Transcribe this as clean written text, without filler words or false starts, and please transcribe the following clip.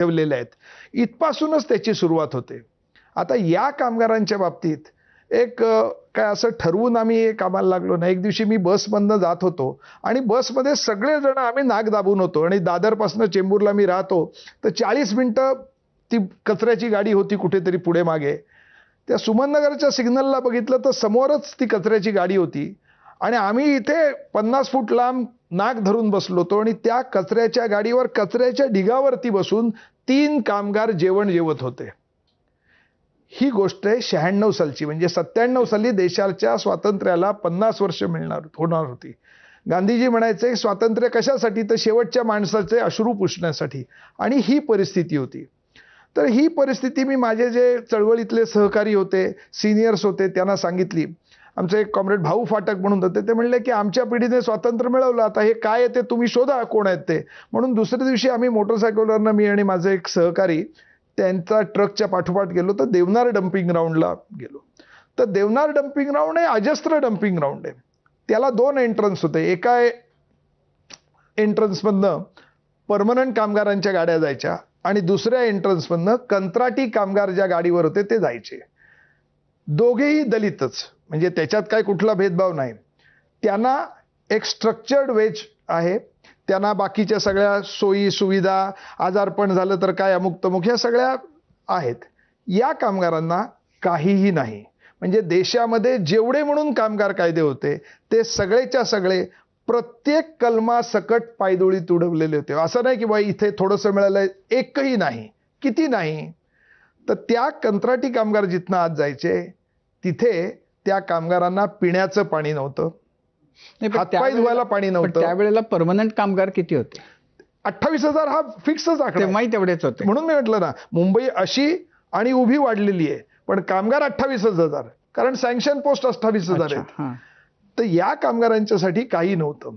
ठेवलेल्या आहेत. इथपासूनच त्याची सुरुवात होते. आता या कामगारांच्या बाबतीत एक काय असं ठरवून आम्ही कामाला लागलो नाही. एक दिवशी मी बसमधनं जात होतो आणि बसमध्ये सगळेजण आम्ही नाक दाबून होतो आणि दादरपासून चेंबूरला मी राहतो, तर 40 मिनिटं ती कचऱ्याची गाडी होती कुठेतरी पुढे मागे. त्या सुमननगरच्या सिग्नलला बघितलं तर समोरच ती कचऱ्याची गाडी होती आणि आम्ही इथे 50 फूट लांब नाक धरून बसलो होतो आणि त्या कचऱ्याच्या गाडीवर कचऱ्याच्या ढिगावरती बसून 3 कामगार जेवण जेवत होते. ही गोष्ट आहे 96 सालची. म्हणजे 97 साली देशाच्या स्वातंत्र्याला 50 वर्ष होणार होती. गांधीजी म्हणायचे स्वातंत्र्य कशासाठी, तर शेवटच्या माणसाचे अश्रू पुसण्यासाठी. आणि ही परिस्थिती होती. तर ही परिस्थिती मी माझे जे चळवळीतले सहकारी होते, सिनियर्स होते, त्यांना सांगितली. आमचे एक कॉम्रेड भाऊ फाटक म्हणून होते, ते म्हणले की आमच्या पिढीने स्वातंत्र्य मिळवलं, आता हे काय आहे ते तुम्ही शोधा, कोण आहेत ते. म्हणून दुसऱ्या दिवशी आम्ही मोटरसायकलवरनं मी आणि माझे एक सहकारी त्यांचा ट्रकच्या पाठोपाठ गेलो, तर देवनार डम्पिंग ग्राउंडला गेलो. तर देवनार डम्पिंग ग्राउंड हे अजस्त्र डम्पिंग ग्राउंड आहे. त्याला 2 एंट्रन्स होते. एका एंट्रन्समधनं परमनंट कामगारांच्या गाड्या जायच्या आणि दुसऱ्या एंट्रन्समधनं कंत्राटी कामगार ज्या गाडीवर होते ते जायचे. दोघेही दलितच, म्हणजे त्याच्यात काय कुठला भेदभाव नाही. त्यांना एक स्ट्रक्चर्ड वेज आहे. त्यांना बाकीच्या सगळ्या सोयी सुविधा, आजारपण झालं तर काय अमुक तमुक ह्या सगळ्या आहेत. या कामगारांना काहीही नाही. म्हणजे देशामध्ये जेवढे म्हणून कामगार कायदे होते ते सगळेच्या सगळे प्रत्येक कलमासकट पायदोळी तुडवलेले होते. असं नाही की बाई इथे थोडंसं मिळालंय, एकही नाही. किती नाही. तर त्या कंत्राटी कामगार जिथनं आज जायचे तिथे त्या कामगारांना पिण्याचं पाणी नव्हतं, हातपाय धुवायला पाणी नव्हतं. त्यावेळेला परमनंट कामगार किती होते? 28,000 हा फिक्सच आकडा. माहिती तेवढेच होते. म्हणून मी म्हटलं ना, मुंबई अशी आणि उभी वाढलेली आहे, पण कामगार 28,000, कारण सँक्शन पोस्ट 28,000 आहेत. तर या कामगारांच्यासाठी काही नव्हतं.